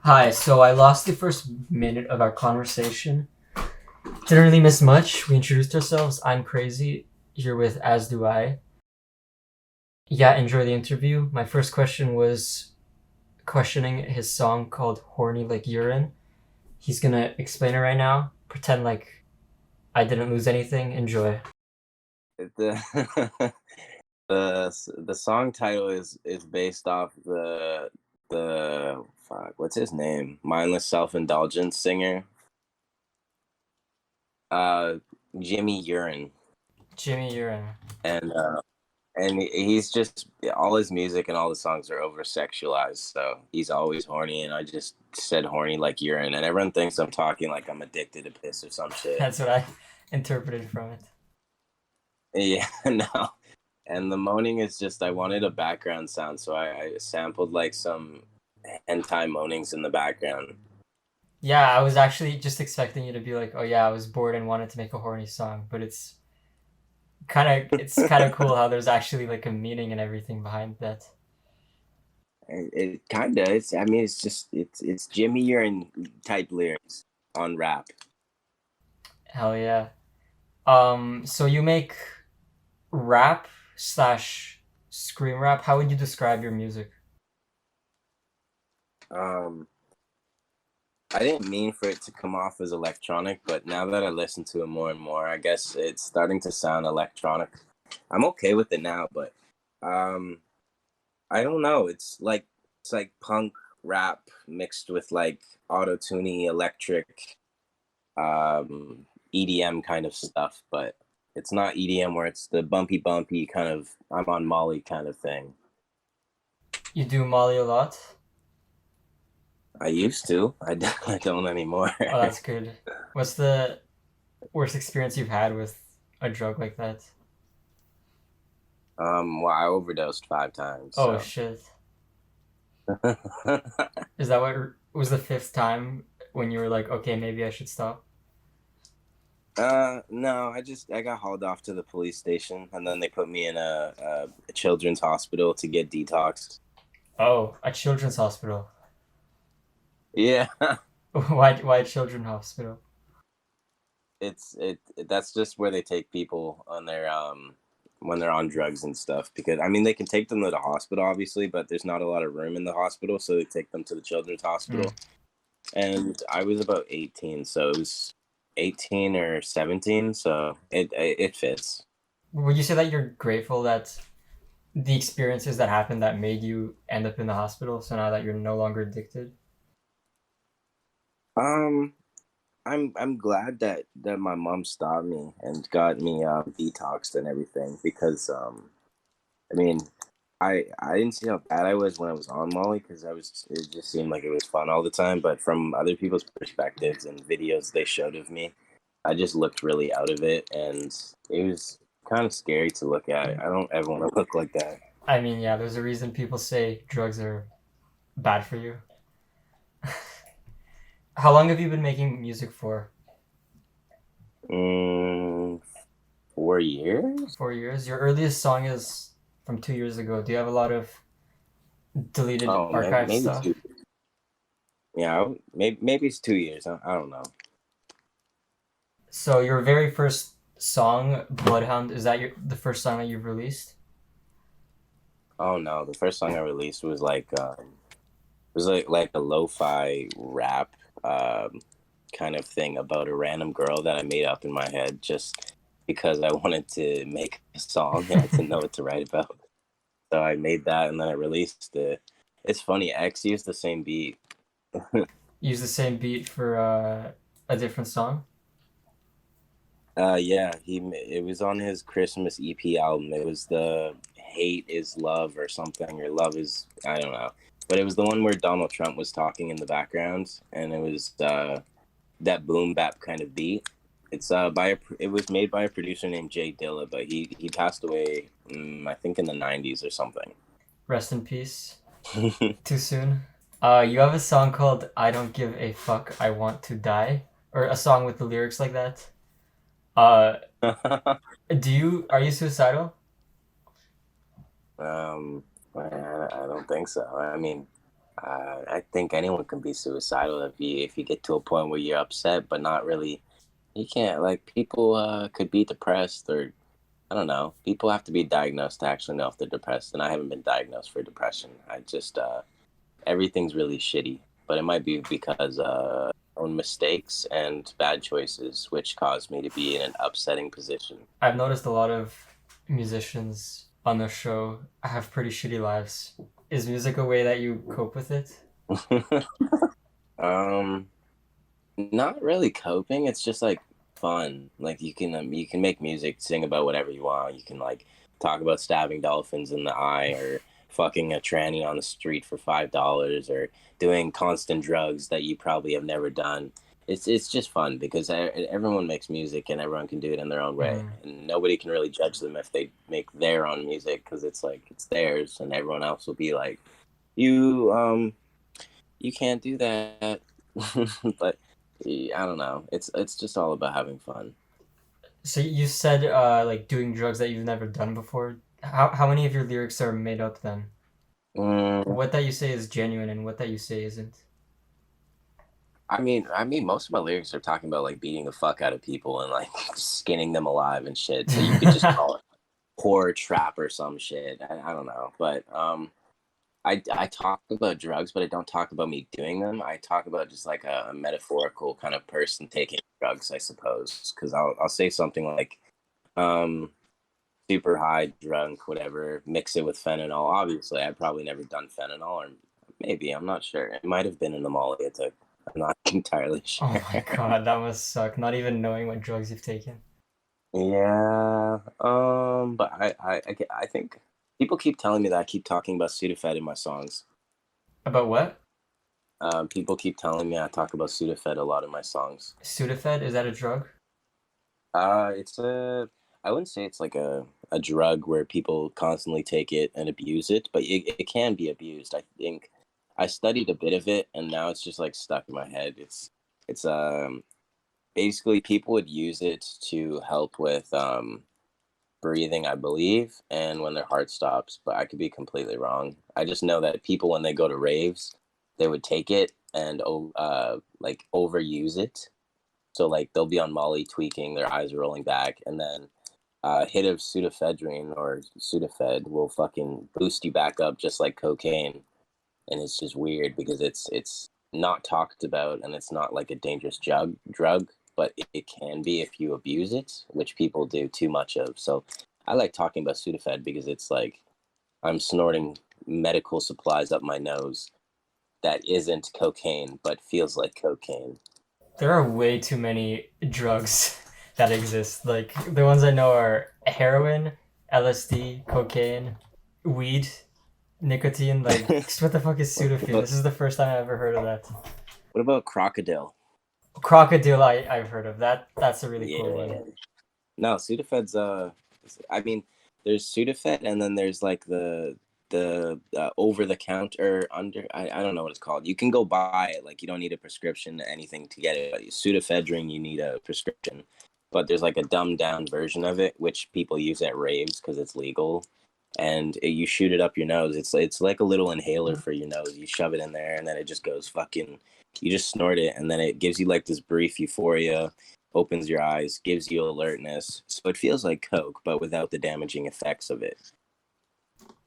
Hi, so I lost the first minute of our conversation. Didn't really miss much. We introduced ourselves. I'm crazy, here with asdu.i. Yeah, enjoy the interview. My first question was questioning his song called Horny Like Urine. He's gonna explain it right now. Pretend like I didn't lose anything. Enjoy. The the song title is based off the fuck, what's his name? Mindless self-indulgence singer. Uh Jimmy Urine. Jimmy Urine. And he's just all his music and all the songs are over sexualized, so he's always horny, and I just said horny like urine, and everyone thinks I'm talking like I'm addicted to piss or some shit. That's what I interpreted from it. Yeah, no. And the moaning is just I wanted a background sound, so I sampled like some hentai moanings in the background. Yeah, I was actually just expecting you to be like, "Oh yeah, I was bored and wanted to make a horny song," but it's kind of cool how there's actually like a meaning and everything behind that. It kind of it's I mean it's Jimmy Urine type lyrics on rap. Hell yeah. So you make rap slash scream rap. How would you describe your music? Um, I didn't mean for it to come off as electronic, but now that I listen to it more and more, I guess it's starting to sound electronic. I'm okay with it now, but um, I don't know. It's like punk rap mixed with like auto tuny electric EDM kind of stuff, but it's not EDM where it's the bumpy kind of I'm on Molly kind of thing. You do Molly a lot? I used to. I don't anymore. Oh, that's good. What's the worst experience you've had with a drug like that? Well, I overdosed 5 times, Oh so. shit. Is that what was the fifth time when you were like, okay, maybe I should stop? No, I got hauled off to the police station, and then they put me in a children's hospital to get detoxed. Oh, a children's hospital. Yeah, Why children's hospital? that's just where they take people on their when they're on drugs and stuff. Because I mean, they can take them to the hospital, obviously, but there's not a lot of room in the hospital, so they take them to the children's Mm. hospital. And I was about 18, so it was 18 or 17, so it fits. Would you say that you're grateful that the experiences that happened that made you end up in the hospital, so now that you're no longer addicted? Um, I'm glad that my mom stopped me and got me detoxed and everything because I mean I didn't see how bad I was when I was on Molly because it just seemed like it was fun all the time, but from other people's perspectives and videos they showed of me, I just looked really out of it, and it was kind of scary to look at. I don't ever want to look like that. I mean, yeah, there's a reason people say drugs are bad for you. How long have you been making music for? Mm, 4 years? 4 years? Your earliest song is from 2 years ago. Do you have a lot of deleted Oh, archive maybe two. stuff? Yeah, maybe it's 2 years. I don't know. So your very first song, Bloodhound, is that the first song that you've released? Oh no, the first song I released was like a lo-fi rap kind of thing about a random girl that I made up in my head just because I wanted to make a song and I didn't know what to write about. So I made that and then I released it. It's funny, X used the same beat. Use the same beat for a different song? Yeah, it was on his Christmas EP album. It was the Hate is Love or something, or Love is, I don't know. But it was the one where Donald Trump was talking in the background, and it was that boom bap kind of beat. It was made by a producer named Jay Dilla, but he passed away, I think in the '90s or something. Rest in peace. Too soon. You have a song called "I Don't Give a Fuck, I Want to Die," or a song with the lyrics like that. Uh, are you suicidal? um, I don't think so. I mean, I think anyone can be suicidal if you get to a point where you're upset, but not really. You can't like people could be depressed or I don't know. People have to be diagnosed to actually know if they're depressed, and I haven't been diagnosed for depression. I just everything's really shitty, but it might be because own mistakes and bad choices, which caused me to be in an upsetting position. I've noticed a lot of musicians on the show have pretty shitty lives. Is music a way that you cope with it? um, Not really coping. It's just like fun. Like you can make music, sing about whatever you want. You can like talk about stabbing dolphins in the eye or fucking a tranny on the street for $5 or doing constant drugs that you probably have never done. It's just fun because everyone makes music and everyone can do it in their own way, Mm. and nobody can really judge them if they make their own music because it's like it's theirs, and everyone else will be like, you can't do that. But I don't know. It's just all about having fun. So you said like doing drugs that you've never done before. How many of your lyrics are made up then? Mm, What that you say is genuine and what that you say isn't. I mean, most of my lyrics are talking about like beating the fuck out of people and like skinning them alive and shit. So you could just call it horror trap or some shit. I don't know, but I talk about drugs, but I don't talk about me doing them. I talk about just like a metaphorical kind of person taking drugs, I suppose, because I'll say something like um super high, drunk, whatever, mix it with fentanyl. Obviously, I've probably never done fentanyl, or maybe, I'm not sure. It might have been in the Molly. I'm not entirely Oh sure. my god, that must suck. Not even knowing what drugs you've taken. Yeah, but I think people keep telling me that I keep talking about Sudafed in my songs. About what? People keep telling me I talk about Sudafed a lot in my songs. Sudafed? Is that a drug? It's I wouldn't say it's like a drug where people constantly take it and abuse it, but it can be abused. I think I studied a bit of it and now it's just like stuck in my head. It's basically people would use it to help with breathing, I believe, and when their heart stops, but I could be completely wrong. I just know that people when they go to raves, they would take it and like overuse it, so like they'll be on Molly tweaking, their eyes rolling back, and then a hit of pseudoephedrine or Sudafed will fucking boost you back up just like cocaine. And it's just weird because it's not talked about and it's not like a dangerous drug, but it can be if you abuse it, which people do too much of. So I like talking about Sudafed because it's like I'm snorting medical supplies up my nose that isn't cocaine but feels like cocaine. There are way too many drugs that exist. Like the ones I know are heroin, LSD, cocaine, weed, nicotine. Like what the fuck is Sudafed? But This is the first time I ever heard of that. what about crocodile? Crocodile, I've heard of that. That's a really cool one. Yeah. No, Sudafed's I mean, there's Sudafed and then there's like the over the counter I don't know what it's called. You can go buy it, like you don't need a prescription or anything to get it. But Sudafedrin you need a prescription. But there's like a dumbed down version of it which people use at raves because it's legal. And you shoot it up your nose. It's like a little inhaler for your nose. You shove it in there and then it just goes fucking you just snort it and then it gives you like this brief euphoria, opens your eyes, gives you alertness. So it feels like Coke, but without the damaging effects of it.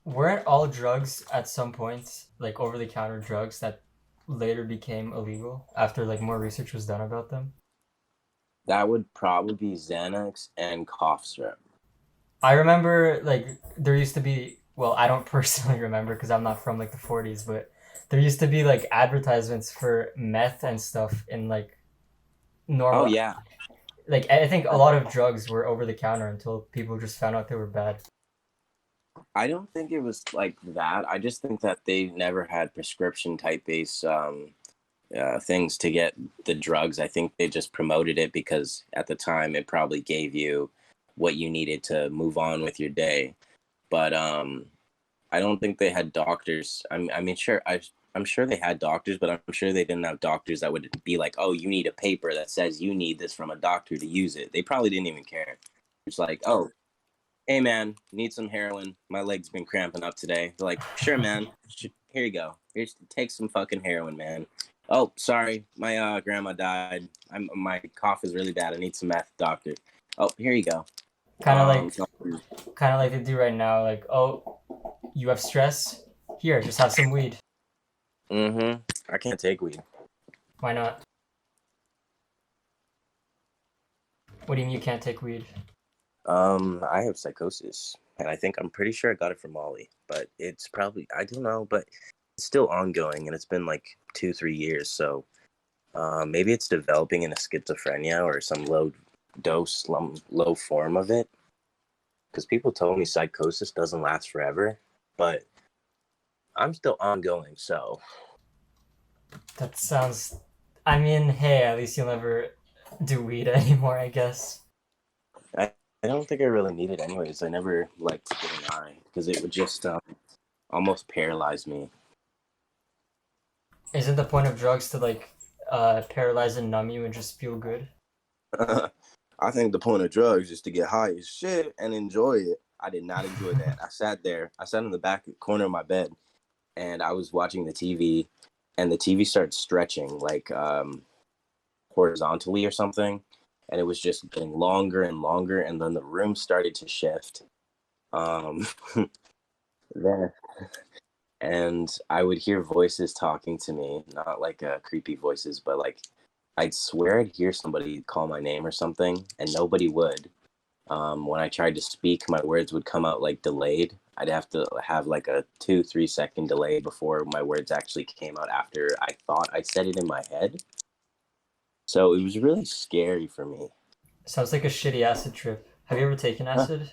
Weren't all drugs at some point like over the counter drugs that later became illegal after like more research was done about them? That would probably be Xanax and cough syrup. I remember like there used to be well, I don't personally remember because I'm not from like the 40s, but there used to be like advertisements for meth and stuff in like Oh normal yeah. like I think a lot of drugs were over the counter until people just found out they were bad. I don't think it was like that. I just think that they never had prescription type based things to get the drugs. I think they just promoted it because at the time it probably gave you what you needed to move on with your day. But I don't think they had doctors. I mean, sure, I'm sure they had doctors, but I'm sure they didn't have doctors that would be like, "Oh, you need a paper that says you need this from a doctor to use it." They probably didn't even care. It's like, "Oh, hey man, need some heroin? My leg's been cramping up today." They're like, "Sure, man. Here you go." Here's take some fucking heroin, man. Oh, sorry, my grandma died. My cough is really bad. I need some meth, doctor. Oh, here you go. Kind of like, So, kind of like they do right now. Like, oh, you have stress? Here, just have some weed. I can't take weed. Why not? What do you mean you can't take weed? I have psychosis, and I think I'm pretty sure I got it from Molly, but it's probably I don't know, but it's still ongoing, and it's been like 2-3 years. So maybe it's developing in a schizophrenia or some low dose, low form of it. Because people told me psychosis doesn't last forever, but I'm still ongoing. So That sounds. I mean, hey, at least you'll never do weed anymore, I guess. I don't think I really need it anyways. I never liked getting high because it would just almost paralyze me. Isn't the point of drugs to like paralyze and numb you and just feel good? I think the point of drugs is to get high as shit and enjoy it. I did not enjoy that. I sat there. I sat in the back corner of my bed, and I was watching the TV, and the TV started stretching like horizontally or something, and it was just getting longer and longer, and then the room started to shift. Um, then and I would hear voices talking to me, not like creepy voices, but like I'd swear I'd hear somebody call my name or something, and nobody would. When I tried to speak, my words would come out like delayed. I'd have to have like a 2-3 second delay before my words actually came out after I thought I said it in my head. So it was really scary for me. Sounds like a shitty acid trip. Have you ever taken acid?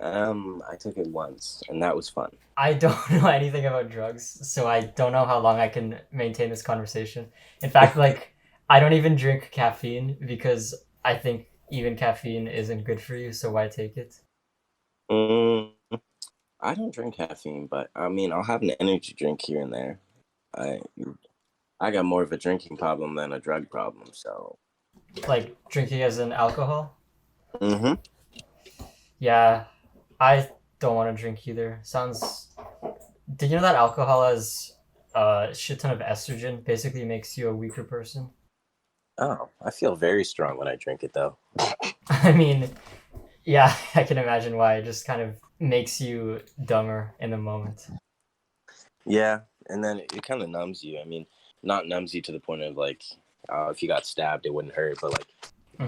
I took it once, and that was fun. I don't know anything about drugs, so I don't know how long I can maintain this conversation. In fact, like, I don't even drink caffeine because I think even caffeine isn't good for you, so why take it? Mm, I don't drink caffeine, but I mean, I'll have an energy drink here and there. I I got more of a drinking problem than a drug problem, so. Like, drinking as an alcohol? Mm-hmm. Yeah, I don't want to drink either. Sounds. Did you know that alcohol has a shit ton of estrogen? Basically makes you a weaker person. Oh, I feel very strong when I drink it, though. I mean, yeah, I can imagine why. It just kind of makes you dumber in the moment. Yeah, and then it kind of numbs you. I mean, not numbs you to the point of like, if you got stabbed, it wouldn't hurt, but like,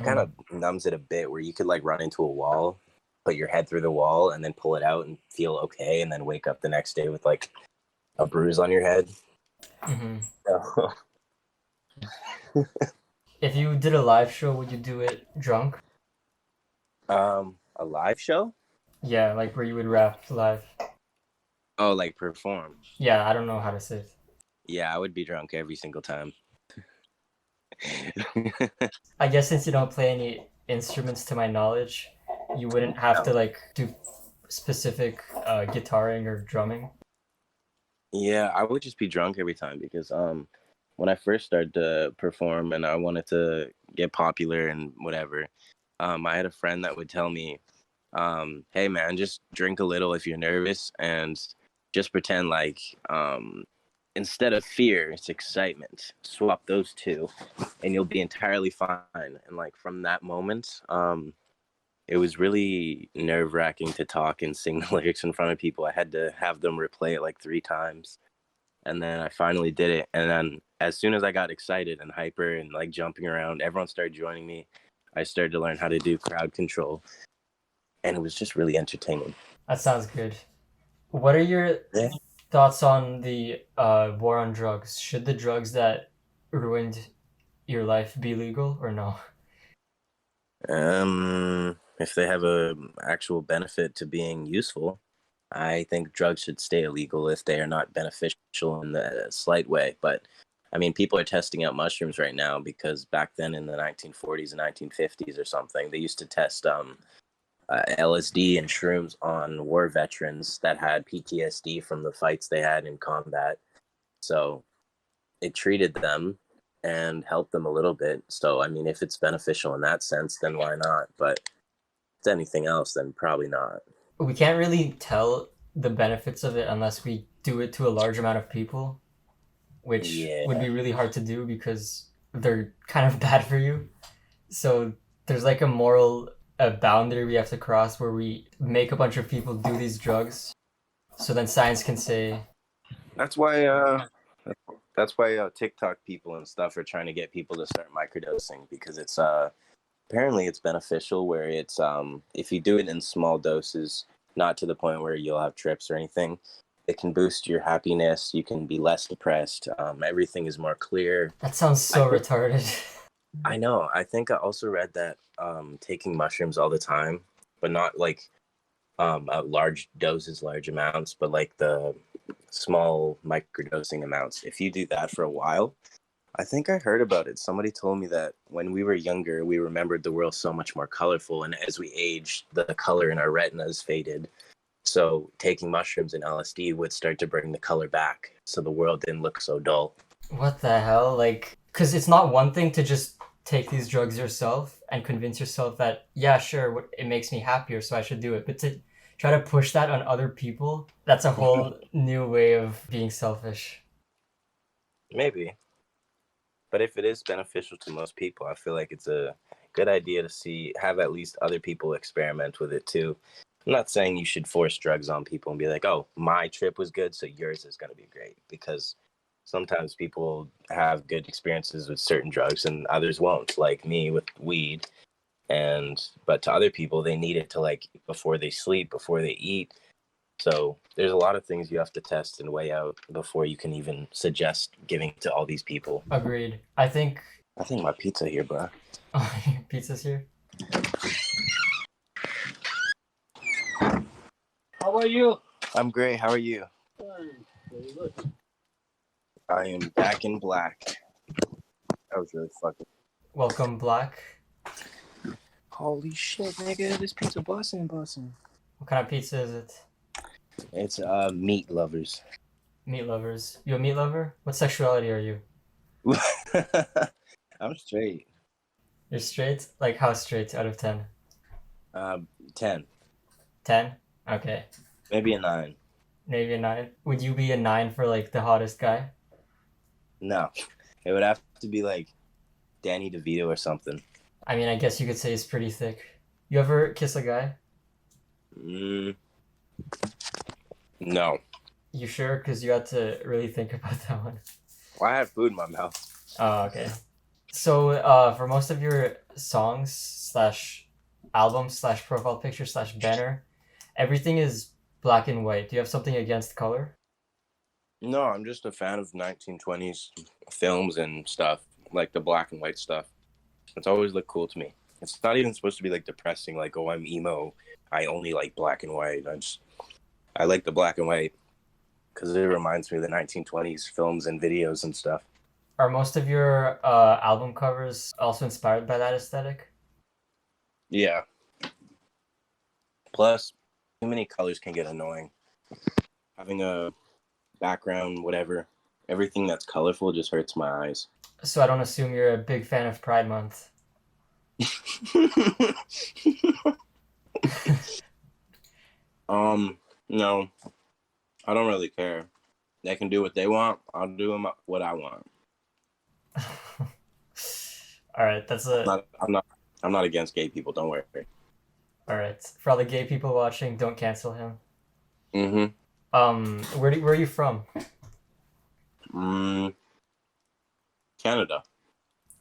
kind Hmm. of numbs it a bit where you could like run into a wall, put your head through the wall, and then pull it out and feel okay, and then wake up the next day with like a bruise on your head. Hmm. So, If you did a live show, would you do it drunk? a live show? Yeah, like where you would rap live. Oh, like perform. Yeah, I don't know how to say it. Yeah, I would be drunk every single time. I guess since you don't play any instruments to my knowledge, you wouldn't have to No. like do specific guitaring or drumming. Yeah, I would just be drunk every time because when I first started to perform and I wanted to get popular and whatever, I had a friend that would tell me, hey man, just drink a little if you're nervous and just pretend like instead of fear, it's excitement. Swap those two and you'll be entirely fine. And like from that moment, it was really nerve wracking to talk and sing the lyrics in front of people. I had to have them replay it like 3 times. And then I finally did it. And then as soon as I got excited and hyper and like jumping around, everyone started joining me. I started to learn how to do crowd control. And it was just really entertaining. That sounds good. What are your Yeah. thoughts on the war on drugs? Should the drugs that ruined your life be legal or no? If they have a actual benefit to being useful, I think drugs should stay illegal if they are not beneficial in the slight way. But I mean, people are testing out mushrooms right now because back then in the 1940s and 1950s or something, they used to test LSD and shrooms on war veterans that had PTSD from the fights they had in combat. So it treated them and helped them a little bit. So, I mean, if it's beneficial in that sense, then why not? But if it's anything else, then probably not. We can't really tell the benefits of it unless we do it to a large amount of people. which would Yeah. be really hard to do because they're kind of bad for you. So there's like a moral a boundary we have to cross where we make a bunch of people do these drugs. So then science can say, That's why TikTok people and stuff are trying to get people to start microdosing because it's apparently it's beneficial where it's if you do it in small doses, not to the point where you'll have trips or anything, it can boost your happiness. You can be less depressed. Everything is more clear. that sounds so retarded. I know. I think I also read that taking mushrooms all the time, but not like at large doses, large amounts, but like the small microdosing amounts. If you do that for a while, I think I heard about it. Somebody told me that when we were younger, we remembered the world so much more colorful, and as we aged, the color in our retinas faded. So taking mushrooms and LSD would start to bring the color back, so the world didn't look so dull. What the hell? Like, because it's not one thing to just take these drugs yourself and convince yourself that, yeah, sure, it makes me happier, so I should do it. But to try to push that on other people, that's a whole new way of being selfish. Maybe. But if it is beneficial to most people, I feel like it's a good idea to have at least other people experiment with it too. I'm not saying you should force drugs on people and be like, oh, my trip was good, so yours is going to be great. Because sometimes people have good experiences with certain drugs and others won't, like me with weed. But to other people, they need it to like before they sleep, before they eat. So there's a lot of things you have to test and weigh out before you can even suggest giving to all these people. Agreed. I think my pizza here, bro. pizza's here. How are you? I'm great. How are you? Fine. Very good. I am back in black. That was really fucking. Welcome, Black. Holy shit, nigga! This pizza bussin'. What kind of pizza is it? It's meat lovers. Meat lovers. You a meat lover? What sexuality are you? I'm straight. You're straight? Like how straight out of 10? 10. 10? Okay. Maybe a 9. Maybe a 9. Would you be a 9 for like the hottest guy? No, it would have to be like Danny DeVito or something. I mean, I guess you could say he's pretty thick. You ever kiss a guy? No. You sure? Because you had to really think about that one. Well, I had food in my mouth. Oh, okay. So, for most of your songs slash albums slash profile picture slash banner, everything is black and white. Do you have something against color? No, I'm just a fan of 1920s films and stuff, like the black and white stuff. It's always looked cool to me. It's not even supposed to be like depressing, like, oh, I'm emo, I only like black and white. I like the black and white because it reminds me of the 1920s films and videos and stuff. Are most of your album covers also inspired by that aesthetic? Yeah. Plus, too many colors can get annoying. Having a background, whatever, everything that's colorful just hurts my eyes. So I don't assume you're a big fan of Pride Month. No, I don't really care. They can do what they want. I'll do what I want. All right, that's a. I'm not against gay people. Don't worry. All right, for all the gay people watching, don't cancel him. Mm-hmm. Where are you from? Canada.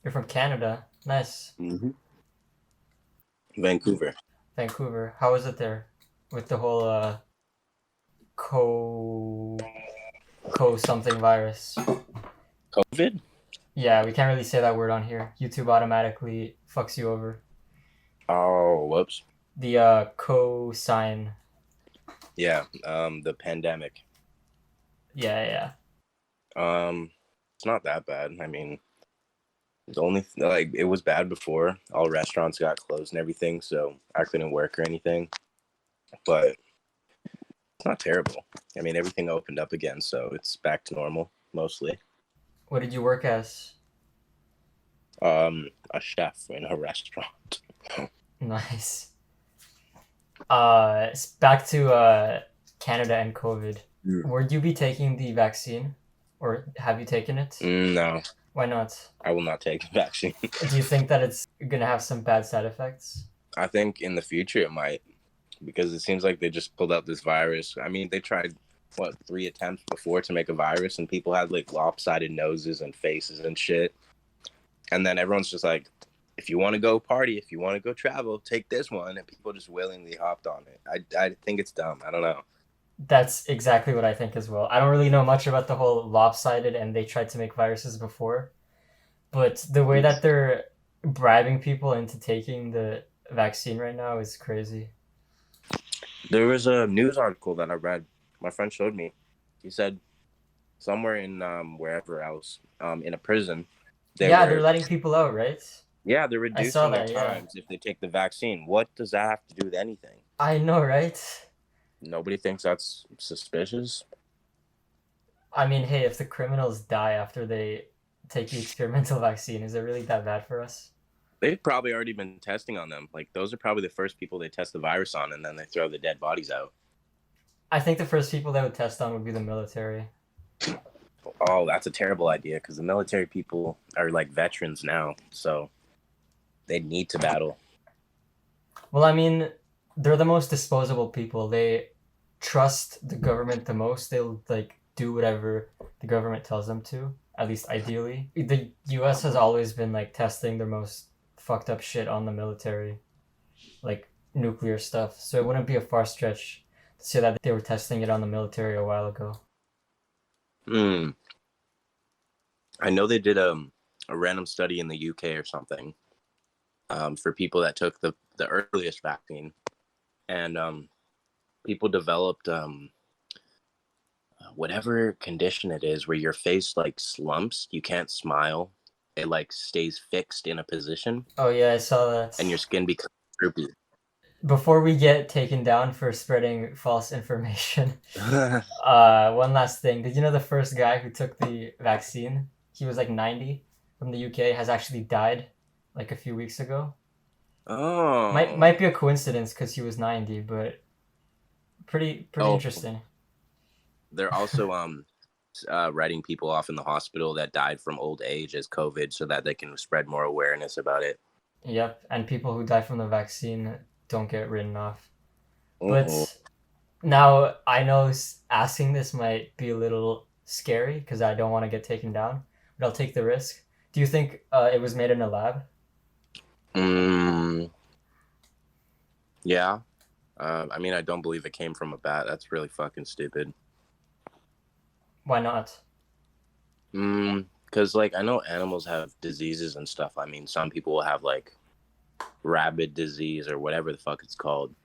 You're from Canada. Nice. Mm-hmm. Vancouver. How is it there with the whole co something virus? COVID? Yeah, we can't really say that word on here. YouTube automatically fucks you over. Oh, whoops. The co-sign. Yeah, the pandemic. Yeah. It's not that bad. I mean, the only it was bad before. All restaurants got closed and everything, so I couldn't work or anything. But it's not terrible. I mean, everything opened up again, so it's back to normal mostly. What did you work as? A chef in a restaurant. Nice. Back to Canada and COVID. Would you be taking the vaccine, Or have you taken it? No, Why not? I will not take the vaccine. Do you think that it's gonna have some bad side effects? I think in the future it might, because it seems like they just pulled out this virus. I mean, they tried, what, 3 attempts before to make a virus, and people had like lopsided noses and faces and shit. And then everyone's just like, if you want to go party, if you want to go travel, take this one. And people just willingly hopped on it. I think it's dumb. I don't know. That's exactly what I think as well. I don't really know much about the whole lopsided and they tried to make viruses before, but the way that they're bribing people into taking the vaccine right now is crazy. There was a news article that I read. My friend showed me. He said somewhere in wherever else, in a prison, they're letting people out, right? Yeah, they're I saw reducing their that, yeah. times if they take the vaccine. What does that have to do with anything? I know, right? Nobody thinks that's suspicious. I mean, hey, if the criminals die after they take the experimental vaccine, is it really that bad for us? They've probably already been testing on them. Like, those are probably the first people they test the virus on, and then they throw the dead bodies out. I think the first people they would test on would be the military. Oh, that's a terrible idea, because the military people are like veterans now, so they need to battle. Well, I mean, they're the most disposable people. They trust the government the most. They'll like do whatever the government tells them to, at least ideally. The US has always been like testing their most fucked up shit on the military, like nuclear stuff. So it wouldn't be a far stretch to say that they were testing it on the military a while ago. I know they did a random study in the UK or something for people that took the earliest vaccine, and people developed whatever condition it is where your face like slumps, you can't smile, it like stays fixed in a position. Oh yeah, I saw that. And your skin becomes droopy. Before we get taken down for spreading false information, one last thing. Did you know the first guy who took the vaccine, he was like 90 from the UK, has actually died like a few weeks ago? Oh. Might be a coincidence because he was 90, but pretty interesting. They're also writing people off in the hospital that died from old age as COVID so that they can spread more awareness about it. Yep, and people who die from the vaccine don't get written off. But now I know asking this might be a little scary because I don't want to get taken down, but I'll take the risk. Do you think it was made in a lab? Yeah. I mean, I don't believe it came from a bat. That's really fucking stupid. Why not? Because, like, I know animals have diseases and stuff. I mean, some people will have, like, rabid disease or whatever the fuck it's called.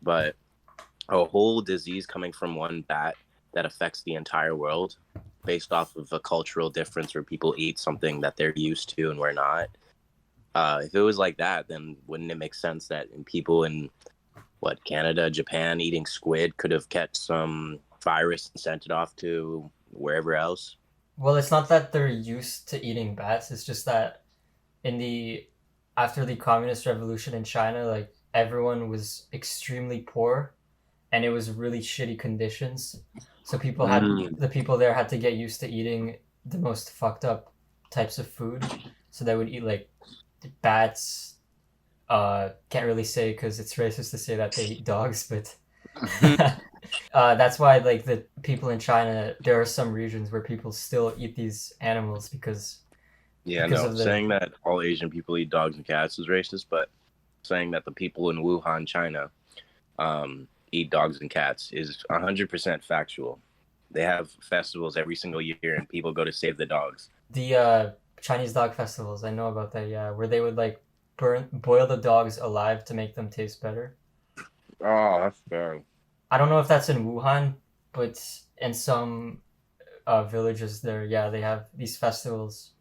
But a whole disease coming from one bat that affects the entire world based off of a cultural difference where people eat something that they're used to and we're not. If it was like that, then wouldn't it make sense that people in, Canada, Japan, eating squid could have kept some virus and sent it off to wherever else? Well, it's not that they're used to eating bats. It's just that after the communist revolution in China, like everyone was extremely poor and it was really shitty conditions. So the people there had to get used to eating the most fucked up types of food. So they would eat like bats. Can't really say because it's racist to say that they eat dogs, but that's why like the people in China, there are some regions where people still eat these animals because saying that all Asian people eat dogs and cats is racist, but saying that the people in Wuhan, China, eat dogs and cats is 100% factual. They have festivals every single year and people go to save the dogs. The Chinese dog festivals, I know about that, yeah, where they would like boil the dogs alive to make them taste better. Oh, that's fair. I don't know if that's in Wuhan, but in some villages there, yeah, they have these festivals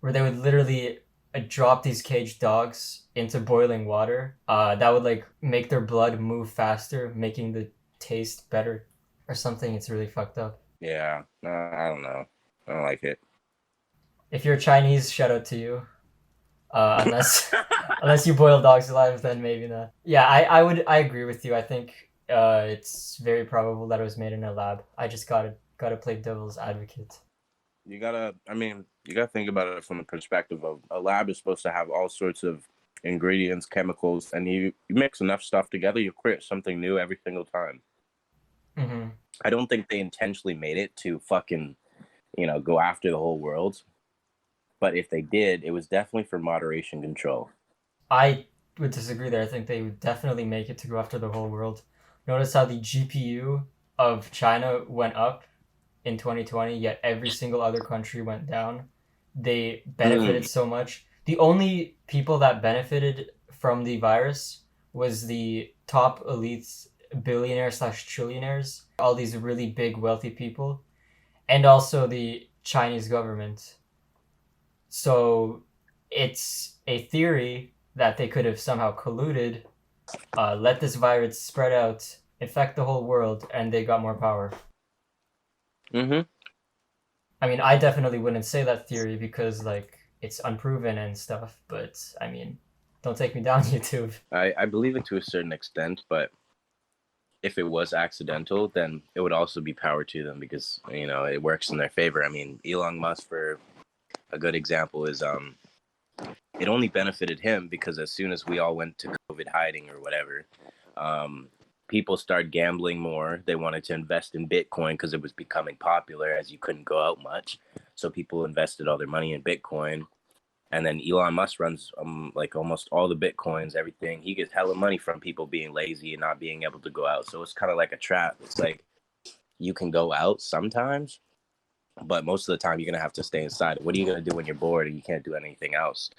where they would literally drop these caged dogs into boiling water. That would like make their blood move faster, making the taste better or something. It's really fucked up. Yeah, I don't know. I don't like it. If you're Chinese, shout out to you. Unless you boil dogs alive, then maybe not. Yeah, I agree with you. I think it's very probable that it was made in a lab. I just gotta play devil's advocate. you gotta. I mean, you gotta think about it from the perspective of a lab is supposed to have all sorts of ingredients, chemicals, and you mix enough stuff together, you create something new every single time. Mm-hmm. I don't think they intentionally made it to fucking, go after the whole world. But if they did, it was definitely for moderation control. I would disagree there. I think they would definitely make it to go after the whole world. Notice how the GPU of China went up in 2020, yet every single other country went down. They benefited so much. The only people that benefited from the virus was the top elites, billionaires slash trillionaires, all these really big wealthy people, and also the Chinese government. So it's a theory that they could have somehow colluded, let this virus spread out, infect the whole world, and they got more power. Mm-hmm. I mean, I definitely wouldn't say that theory because, like, it's unproven and stuff, but I mean, don't take me down, YouTube. I believe it to a certain extent, but if it was accidental, then it would also be power to them because it works in their favor. I mean, Elon Musk, for a good example, is it only benefited him because as soon as we all went to COVID hiding or whatever, um, people started gambling more. They wanted to invest in Bitcoin because it was becoming popular as you couldn't go out much. So people invested all their money in Bitcoin. And then Elon Musk runs like almost all the Bitcoins, everything. He gets hella money from people being lazy and not being able to go out. So it's kind of like a trap. It's like you can go out sometimes, but most of the time you're going to have to stay inside. What are you going to do when you're bored and you can't do anything else?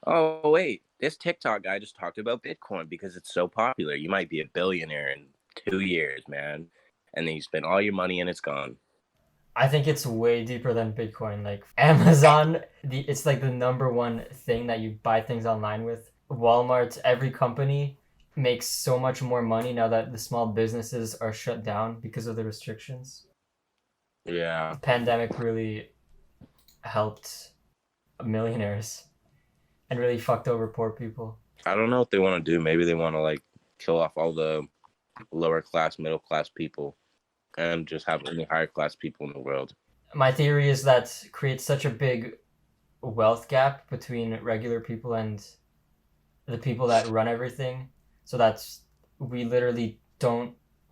Oh, wait, this TikTok guy just talked about Bitcoin because it's so popular. You might be a billionaire in 2 years, man. And then you spend all your money and it's gone. I think it's way deeper than Bitcoin. Like Amazon, it's like the number one thing that you buy things online with. Walmart, every company makes so much more money now that the small businesses are shut down because of the restrictions. Yeah. The pandemic really helped millionaires and really fucked over poor people. I don't know what they want to do. Maybe they want to like kill off all the lower class, middle class people and just have only higher class people in the world. My theory is that creates such a big wealth gap between regular people and the people that run everything, so that's we literally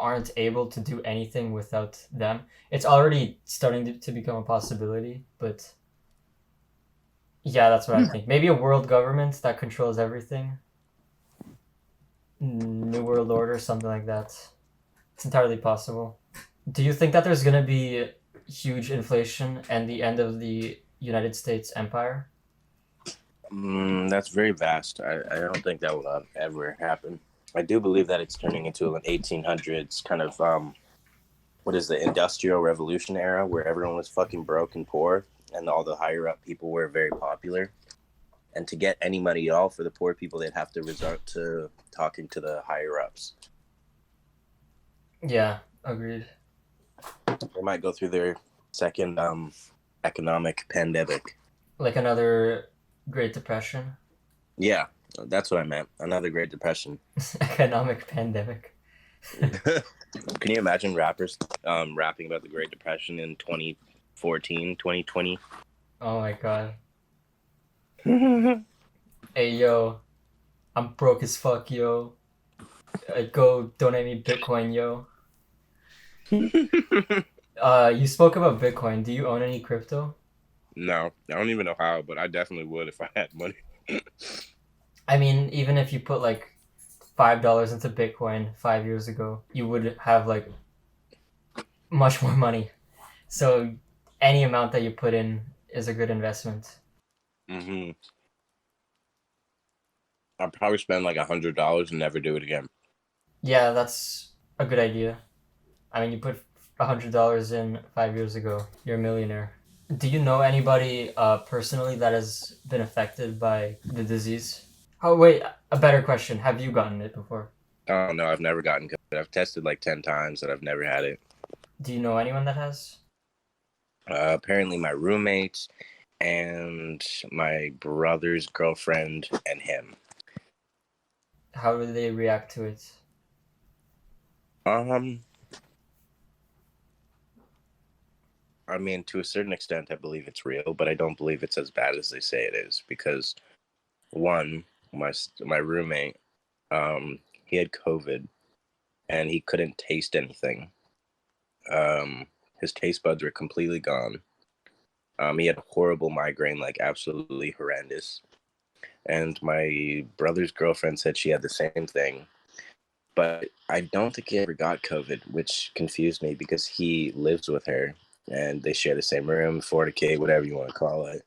aren't able to do anything without them. It's already starting to become a possibility, but yeah, that's what I think. Maybe a world government that controls everything. New World Order, something like that. It's entirely possible. Do you think that there's going to be huge inflation and the end of the United States empire? That's very vast. I don't think that will ever happen. I do believe that it's turning into an 1800s kind of what is the Industrial Revolution era where everyone was fucking broke and poor and all the higher up people were very popular. And to get any money at all for the poor people, they'd have to resort to talking to the higher ups. Yeah, agreed. They might go through their second economic pandemic. Like another Great Depression. Yeah, that's what I meant. Another Great Depression. Economic pandemic. Can you imagine rappers rapping about the Great Depression in 2014, 2020? Oh my god. Hey yo, I'm broke as fuck, yo. Go donate me Bitcoin, yo. You spoke about Bitcoin. Do you own any crypto? No, I don't even know how, but I definitely would if I had money. I mean, even if you put like $5 into Bitcoin 5 years ago, you would have like much more money. So any amount that you put in is a good investment. Mm-hmm. I'd probably spend like $100 and never do it again. Yeah, that's a good idea. I mean, you put $100 in 5 years ago, you're a millionaire. Do you know anybody personally that has been affected by the disease? Oh, wait, a better question. Have you gotten it before? Oh no, I've never gotten COVID. I've tested like 10 times and I've never had it. Do you know anyone that has? Apparently my roommates and my brother's girlfriend and him. How do they react to it? I I mean, to a certain extent, I believe it's real, but I don't believe it's as bad as they say it is. Because one, my roommate, he had COVID and he couldn't taste anything. Um, his taste buds were completely gone. He had a horrible migraine, like absolutely horrendous. And my brother's girlfriend said she had the same thing. But I don't think he ever got COVID, which confused me because he lives with her and they share the same room, fornicate, whatever you want to call it.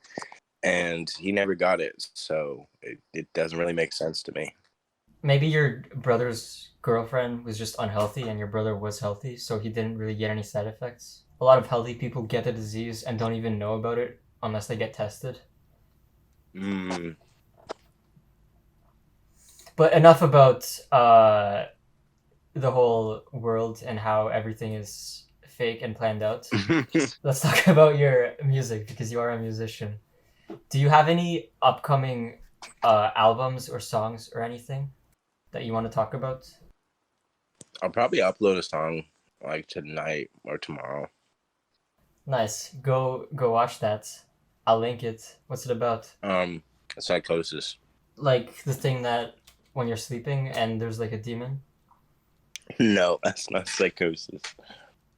And he never got it. So it doesn't really make sense to me. Maybe your brother's girlfriend was just unhealthy and your brother was healthy, so he didn't really get any side effects. A lot of healthy people get the disease and don't even know about it unless they get tested. Mm. But enough about the whole world and how everything is fake and planned out. Let's talk about your music because you are a musician. Do you have any upcoming albums or songs or anything that you want to talk about? I'll probably upload a song like tonight or tomorrow. Nice. Go watch that. I'll link it. What's it about? Psychosis. Like the thing that when you're sleeping and there's like a demon? No, that's not psychosis.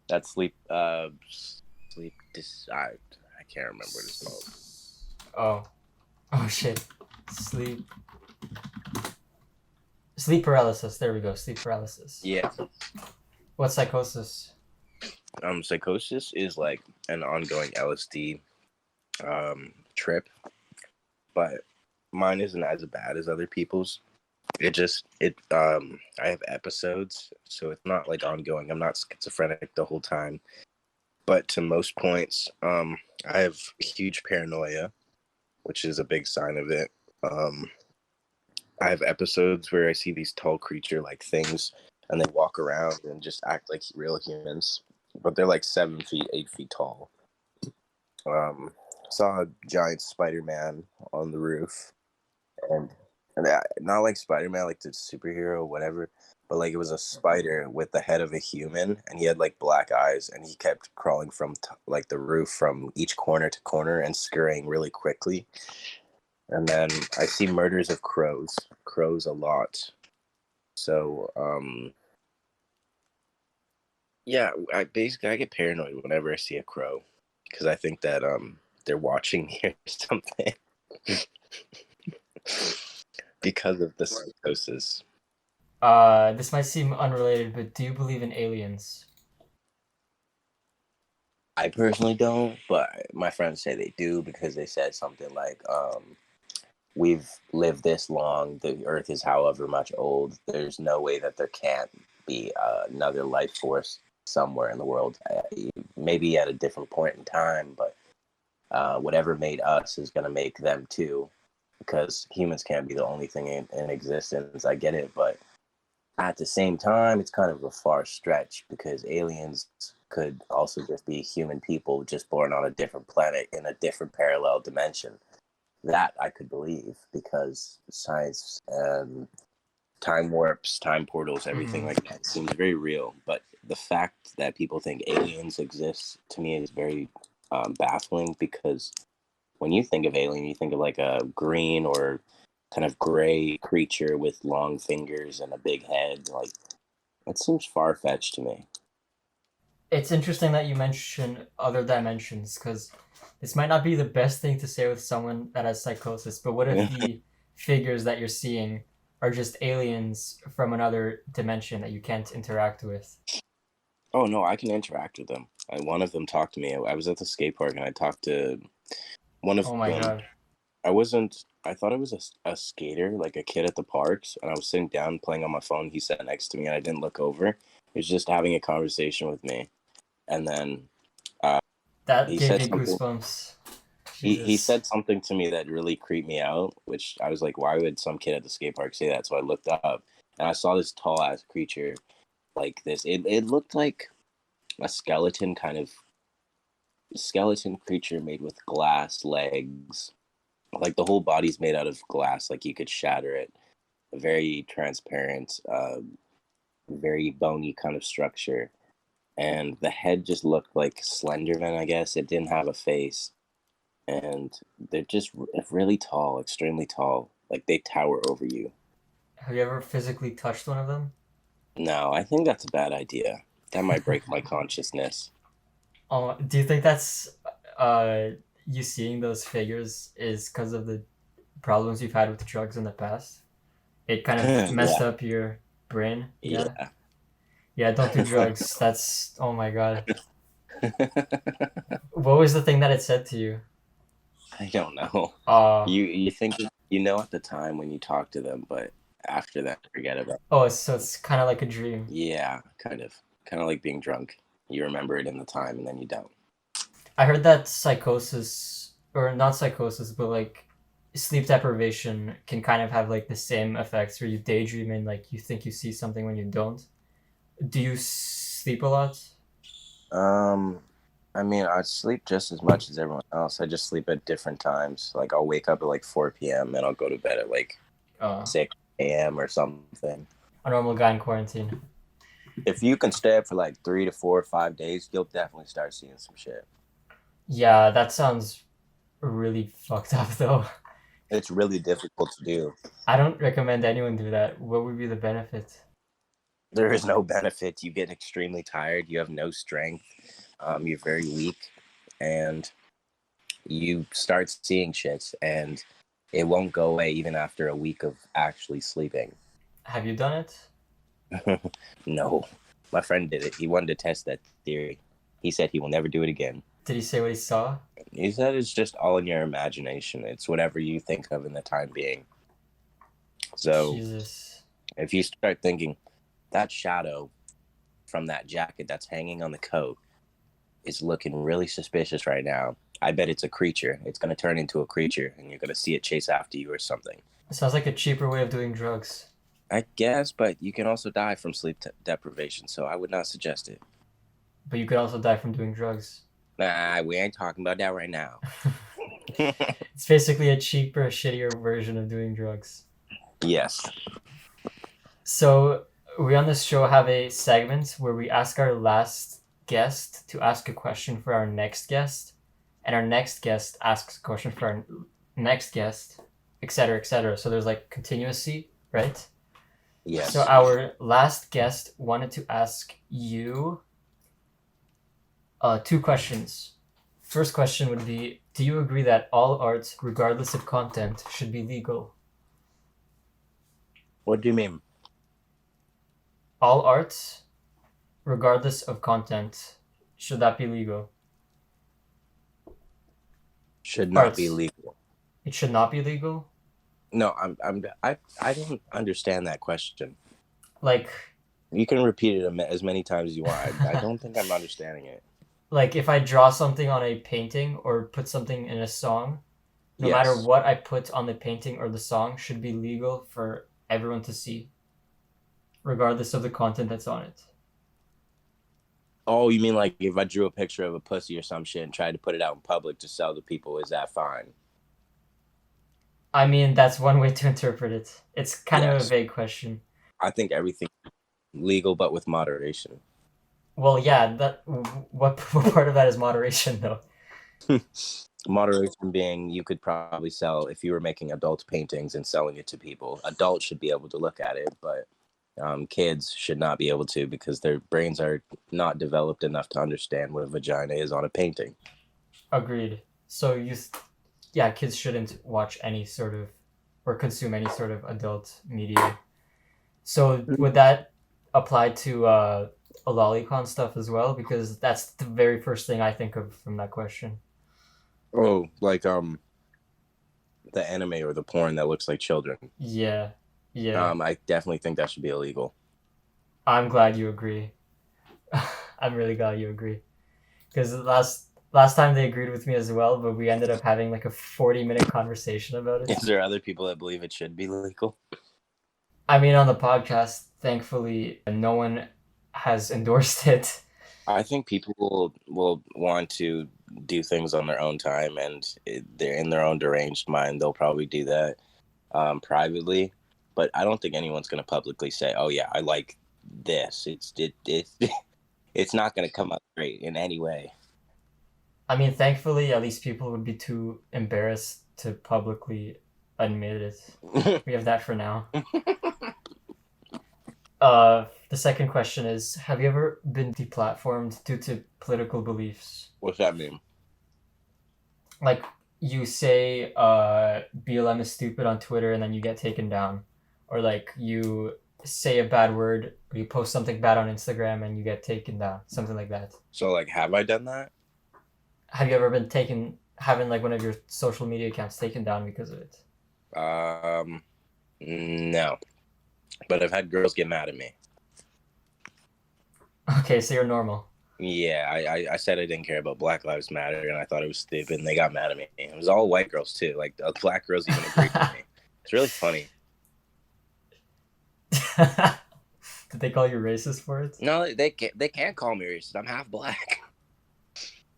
That's sleep. Sleep. I can't remember what it's called. Oh shit. Sleep. Sleep paralysis. There we go. Sleep paralysis. Yeah. What's psychosis? Psychosis is like an ongoing LSD trip, but mine isn't as bad as other people's. I have episodes, so it's not like ongoing. I'm not schizophrenic the whole time, but to most points, I have huge paranoia, which is a big sign of it. I have episodes where I see these tall creature like things and they walk around and just act like real humans, but they're like 7 feet, 8 feet tall. Saw a giant Spider-Man on the roof, and not like Spider-Man, like the superhero or whatever, but like it was a spider with the head of a human, and he had like black eyes, and he kept crawling from like the roof from each corner to corner and scurrying really quickly. And then I see murders of crows a lot. So yeah, I get paranoid whenever I see a crow because I think that they're watching me or something because of the psychosis. This might seem unrelated, but do you believe in aliens? I personally don't, but my friends say they do because they said something like, we've lived this long, the earth is however much old, there's no way that there can't be another life force somewhere in the world, maybe at a different point in time, but whatever made us is going to make them too, because humans can't be the only thing in existence. I get it, but at the same time, it's kind of a far stretch because aliens could also just be human people just born on a different planet in a different parallel dimension. That I could believe because science and time warps, time portals, everything like that seems very real. But the fact that people think aliens exist to me is very baffling because when you think of alien, you think of like a green or kind of gray creature with long fingers and a big head. Like, it seems far fetched to me. It's interesting that you mention other dimensions because this might not be the best thing to say with someone that has psychosis, but what if the figures that you're seeing are just aliens from another dimension that you can't interact with? Oh no, I can interact with them. One of them talked to me. I was at the skate park and I talked to one of Oh my them. god. I thought it was a skater, like a kid at the parks, and I was sitting down playing on my phone. He sat next to me and I didn't look over. He was just having a conversation with me. And then That he gave said me something. goosebumps. He Jesus. said something to me that really creeped me out, which I was like, why would some kid at the skate park say that? So I looked up and I saw this tall ass creature like this. It looked like a skeleton creature made with glass legs. Like the whole body's made out of glass, like you could shatter it. Very transparent, very bony kind of structure. and the head just looked like Slenderman, I guess. It didn't have a face, and they're just really tall, extremely tall. Like they tower over you. Have you ever physically touched one of them? No, I think that's a bad idea. That might break my consciousness. Oh, do you think that's uh you seeing those figures is because of the problems you've had with drugs in the past? It kind of messed Yeah, up your brain. Yeah. yeah. Yeah, don't do drugs. That's oh my god. What was the thing that it said to you? I don't know. Uh You think you know at the time when you talk to them, but after that, forget about it. oh, so it's kind of like a dream. Yeah, kind of like being drunk. You remember it in the time, and then you don't. I heard that psychosis, or not psychosis, but like sleep deprivation can kind of have like the same effects where you daydream and like you think you see something when you don't. Do you sleep a lot? Um, I mean, I sleep just as much as everyone else. I just sleep at different times. Like I'll wake up at like 4 p.m. and I'll go to bed at like Uh, 6 a.m. or something. a normal guy in quarantine. If you can stay up for like 3 to 4 or 5 days, you'll definitely start seeing some shit. Yeah, that sounds really fucked up though. It's really difficult to do. I don't recommend anyone do that. What would be the benefit? There is no benefit. You get extremely tired. You have no strength. You're very weak, and you start seeing shit, and it won't go away even after a week of actually sleeping. Have you done it? No, my friend did it. He wanted to test that theory. He said he will never do it again. Did he say what he saw? He said it's just all in your imagination. It's whatever you think of in the time being. So Jesus. if you start thinking that shadow from that jacket that's hanging on the coat is looking really suspicious right now, I bet it's a creature. It's going to turn into a creature, and you're going to see it chase after you or something. It sounds like a cheaper way of doing drugs. I guess, but you can also die from sleep deprivation, so I would not suggest it. But you could also die from doing drugs. Nah, we ain't talking about that right now. It's basically a cheaper, shittier version of doing drugs. Yes. So we on this show have a segment where we ask our last guest to ask a question for our next guest, and our next guest asks a question for our next guest, etc., etc. So there's like continuously, right? Yes. So our last guest wanted to ask you two questions. First question would be, do you agree that all art, regardless of content, should be legal? What do you mean? All art, regardless of content, should that be legal? Should not Arts. be legal. It should not be legal? No, I don't understand that question. Like, You can repeat it as many times as you want. I don't think I'm understanding it. like if I draw something on a painting or put something in a song, no Yes. matter what I put on the painting or the song should be legal for everyone to see, regardless of the content that's on it. Oh, you mean like if I drew a picture of a pussy or some shit and tried to put it out in public to sell to people, is that fine? I mean, that's one way to interpret it. It's kind of Yes. a vague question. I think everything legal, but with moderation. Well, yeah, that what part of that is moderation though? Moderation being you could probably sell if you were making adult paintings and selling it to people. Adults should be able to look at it, but kids should not be able to because their brains are not developed enough to understand what a vagina is on a painting. Agreed. So yeah, kids shouldn't watch any sort of or consume any sort of adult media. So would that apply to a lolicon stuff as well? Because that's the very first thing I think of from that question. Oh, like the anime or the porn that looks like children. Yeah. I definitely think that should be illegal. I'm glad you agree. I'm really glad you agree. Because last time they agreed with me as well, but we ended up having like a 40-minute conversation about it. Is there other people that believe it should be legal? I mean, on the podcast, thankfully, no one has endorsed it. I think people will want to do things on their own time, and they're in their own deranged mind. They'll probably do that privately, but I don't think anyone's going to publicly say, "Oh yeah, I like this." it's not going to come out great in any way. I mean, thankfully, at least people would be too embarrassed to publicly admit it. We have that for now. The second question is, have you ever been deplatformed due to political beliefs? What's that mean? Like, you say BLM is stupid on Twitter and then you get taken down. Or like, you say a bad word or you post something bad on Instagram and you get taken down. Something like that. So, like, have I done that? Have you ever been having like one of your social media accounts taken down because of it? No. But I've had girls get mad at me. Okay, so you're normal. Yeah, I said I didn't care about Black Lives Matter, and I thought it was stupid, and they got mad at me. It was all white girls, too. Like, the black girls even agreed with me. It's really funny. Did they call you racist for it? No, they can't call me racist. I'm half black.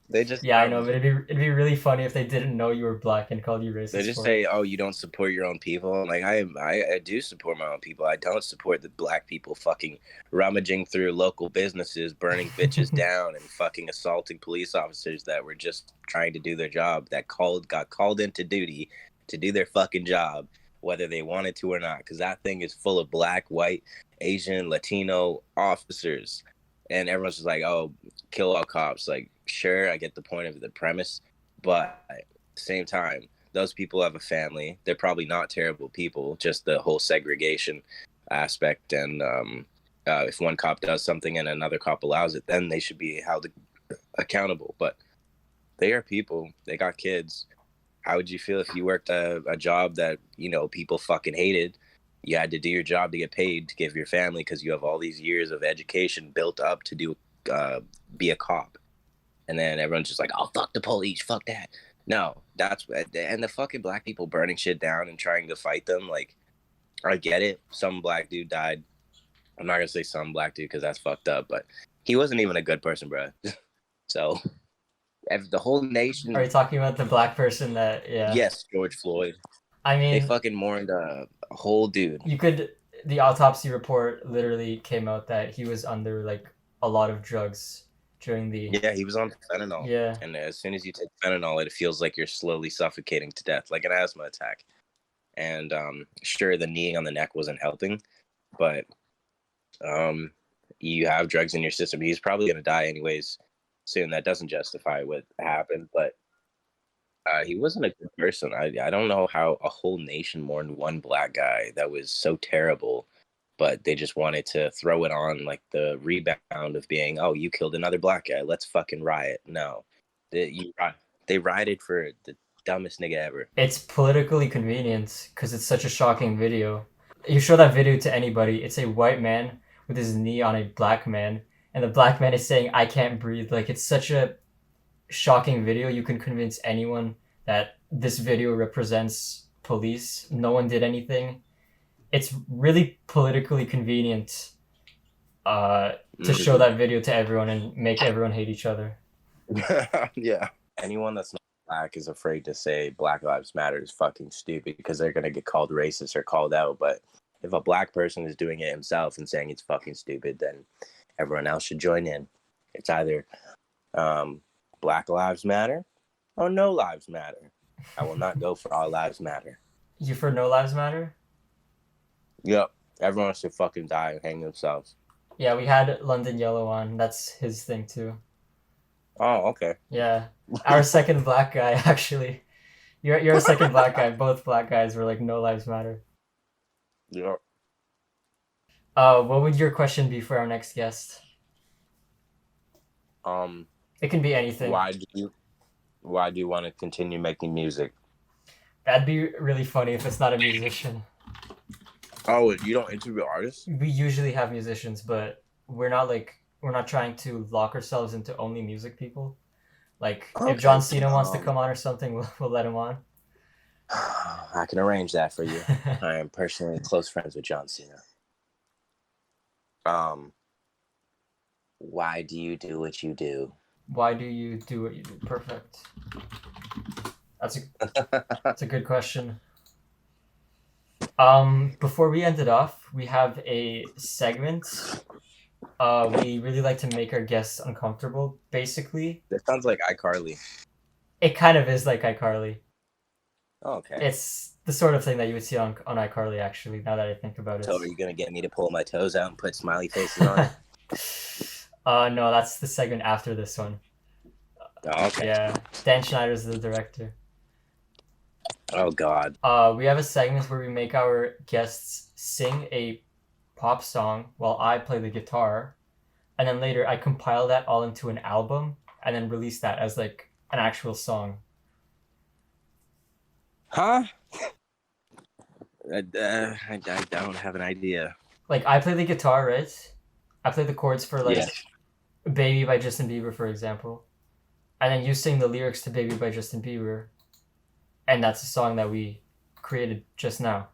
They just Yeah, I know, but it'd be really funny if they didn't know you were black and called you racist. They just say, "Oh, you don't support your own people." I'm like, I do support my own people. I don't support the black people fucking rummaging through local businesses, burning bitches down, and fucking assaulting police officers that were just trying to do their job. That got called into duty to do their fucking job, whether they wanted to or not. Because that thing is full of black, white, Asian, Latino officers, and everyone's just like, "Oh, kill all cops." Like, sure, I get the point of the premise, but at the same time, those people have a family. They're probably not terrible people, just the whole segregation aspect. And if one cop does something and another cop allows it, then they should be held accountable. But they are people. They got kids. How would you feel if you worked a job that, you know, people fucking hated? You had to do your job to get paid to give your family because you have all these years of education built up to be a cop. And then everyone's just like, "Oh, fuck the police, fuck that." No, and the fucking black people burning shit down and trying to fight them. Like, I get it. Some black dude died. I'm not gonna say some black dude because that's fucked up, but he wasn't even a good person, bro. So, if the whole nation. Are you talking about the black person that? Yeah. Yes, George Floyd. I mean, they fucking mourned a whole dude. The autopsy report literally came out that he was under like a lot of drugs during the. Yeah, he was on fentanyl. Yeah. And as soon as you take fentanyl, it feels like you're slowly suffocating to death, like an asthma attack. And sure, the kneeing on the neck wasn't helping, but you have drugs in your system. He's probably gonna die anyways soon. That doesn't justify what happened, but he wasn't a good person. I don't know how a whole nation mourned one black guy that was so terrible, but they just wanted to throw it on like the rebound of being, "Oh, you killed another black guy. Let's fucking riot." No, they rioted for the dumbest nigga ever. It's politically convenient because it's such a shocking video. You show that video to anybody, it's a white man with his knee on a black man, and the black man is saying, "I can't breathe." Like, it's such a shocking video. You can convince anyone that this video represents police. No one did anything. It's really politically convenient to show that video to everyone and make everyone hate each other. Yeah. Anyone that's not black is afraid to say Black Lives Matter is fucking stupid because they're going to get called racist or called out. But if a black person is doing it himself and saying it's fucking stupid, then everyone else should join in. It's either Black Lives Matter or No Lives Matter. I will not go for All Lives Matter. You for No Lives Matter? Yep. Everyone should fucking die and hang themselves. Yeah, we had London Yellow on. That's his thing too. Oh, okay. Yeah. Our second black guy, actually. You're a second black guy. Both black guys were like, "No Lives Matter." Yep. What would your question be for our next guest? It can be anything. Why do you want to continue making music? That'd be really funny if it's not a musician. Oh, you don't interview artists? We usually have musicians, but we're not trying to lock ourselves into only music people. Like, okay. If John Cena wants to come on or something, we'll let him on. I can arrange that for you. I am personally close friends with John Cena. Why do you do what you do? Why do you do what you do? Perfect. That's a good question. Before we end it off, we have a segment We really like to make our guests uncomfortable. Basically, That sounds like iCarly. it kind of is like iCarly. Oh, okay. It's the sort of thing that you would see on iCarly, actually, now that I think about it. So are you gonna get me to pull my toes out and put smiley faces on it? No, that's the segment after this one. Oh, okay. Yeah, Dan Schneider's the director. Oh God. We have a segment where we make our guests sing a pop song while I play the guitar, and then later I compile that all into an album and then release that as like an actual song. Huh? I don't have an idea. Like I play the guitar, right? I play the chords for like Yeah. Baby by Justin Bieber, for example. And then you sing the lyrics to Baby by Justin Bieber. And that's a song that we created just now.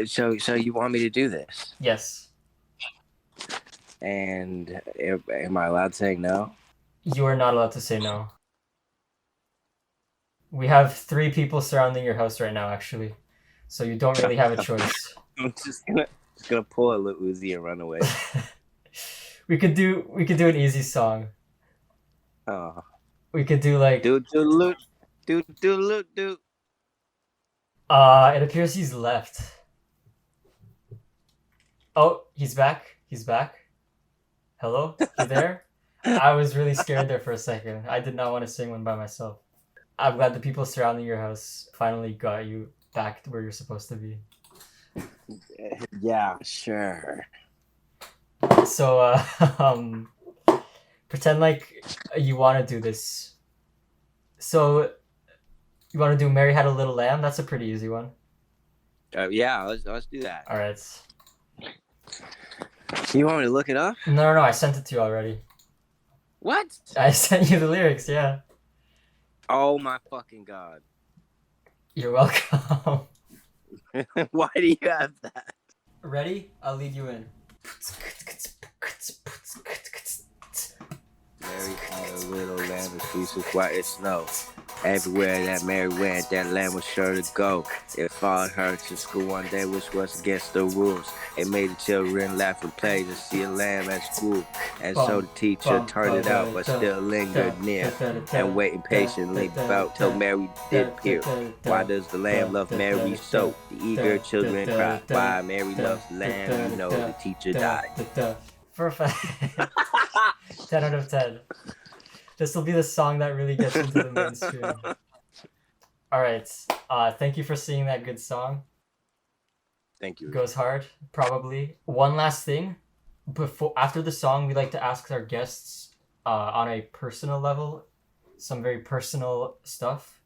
So you want me to do this? Yes. And am I allowed saying no? You are not allowed to say no. We have 3 people surrounding your house right now, actually. So you don't really have a choice. I'm just gonna pull a little Uzi and run away. we could do an easy song. Oh. We could do like Do. it appears he's left. Oh, he's back. He's back. Hello? You there? I was really scared there for a second. I did not want to sing one by myself. I'm glad the people surrounding your house finally got you back to where you're supposed to be. Yeah, sure. So, pretend like you want to do this. So, you want to do Mary Had a Little Lamb? That's a pretty easy one. Yeah, let's do that. All right. You want me to look it up? No, I sent it to you already. What? I sent you the lyrics, yeah. Oh my fucking God. You're welcome. Why do you have that? Ready? I'll lead you in. Mary had a little lamb with fleece as white as snow. Everywhere that Mary went, that lamb was sure to go. It followed her to school one day, which was against the rules. It made the children laugh and play to see a lamb at school. And so the teacher turned it out, but still lingered near and waiting patiently about till Mary did appear. Why does the lamb love Mary so? The eager children cry. Why Mary loves the lamb? You know the teacher died. Perfect. 10 out of 10. This will be the song that really gets into the mainstream. All right. Thank you for singing that good song. Thank you. Goes hard, probably. One last thing. After the song, we like to ask our guests on a personal level some very personal stuff.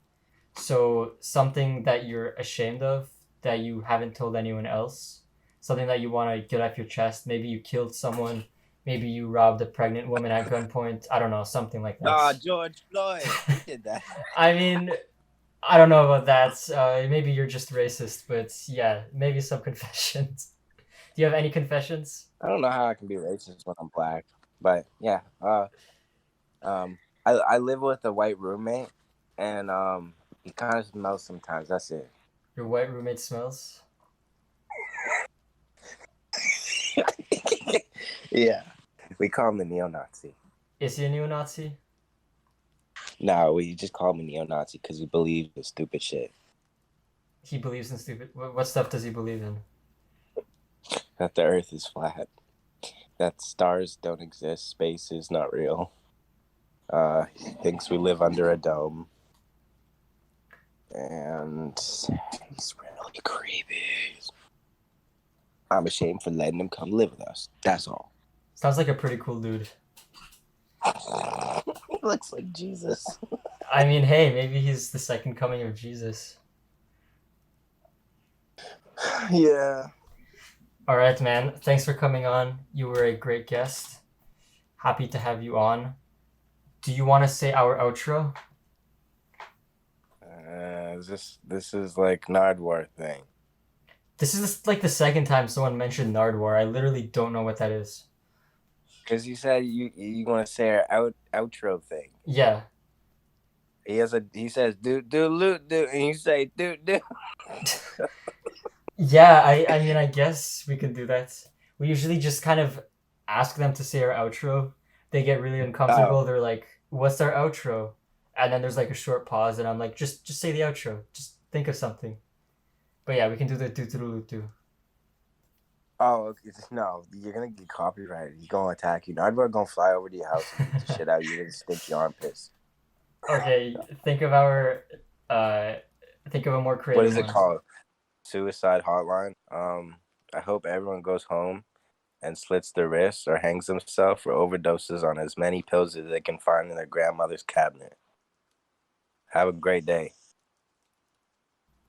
So something that you're ashamed of that you haven't told anyone else. Something that you want to get off your chest. Maybe you killed someone. Maybe you robbed a pregnant woman at gunpoint. I don't know, something like that. George Floyd, he did that. I mean, I don't know about that. Maybe you're just racist, but yeah, maybe some confessions. Do you have any confessions? I don't know how I can be racist when I'm black, but yeah. I live with a white roommate, and he kind of smells sometimes. That's it. Your white roommate smells? Yeah. We call him the neo-Nazi. Is he a neo-Nazi? No, we just call him a neo-Nazi because he believes in stupid shit. He believes in stupid... What stuff does he believe in? That the earth is flat. That stars don't exist. Space is not real. He thinks we live under a dome. And he's really creepy. I'm ashamed for letting him come live with us. That's all. Sounds like a pretty cool dude. He looks like Jesus. I mean, hey, maybe he's the second coming of Jesus. Yeah. All right, man. Thanks for coming on. You were a great guest. Happy to have you on. Do you want to say our outro? This is like Nardwar thing. This is like the second time someone mentioned Nardwar. I literally don't know what that is. Because you said you want to say our outro thing. Yeah. He says do, and you say do. Yeah, I mean, I guess we can do that. We usually just kind of ask them to say our outro. They get really Oh, uncomfortable. They're like, "What's our outro?" And then there's like a short pause, and I'm like, "Just say the outro. Just think of something." But yeah, we can do the do. oh, okay. No, you're gonna get copyrighted. He's gonna attack you. Nardwar gonna fly over to your house and beat the shit out of you. You're gonna stink your armpits. Okay, think of our uh, think of a more What creative is it one. called? Suicide hotline. I hope everyone goes home and slits their wrists or hangs themselves or overdoses on as many pills as they can find in their grandmother's cabinet. Have a great day.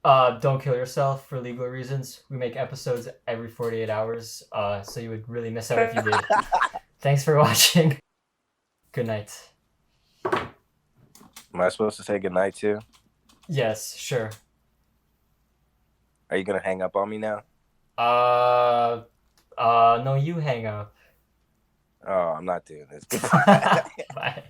Don't kill yourself for legal reasons. We make episodes every 48 hours, so you would really miss out if you did. Thanks for watching. Good night. Am I supposed to say goodnight too? Yes, sure. Are you gonna hang up on me now? No, you hang up. Oh, I'm not doing this. Goodbye. Bye.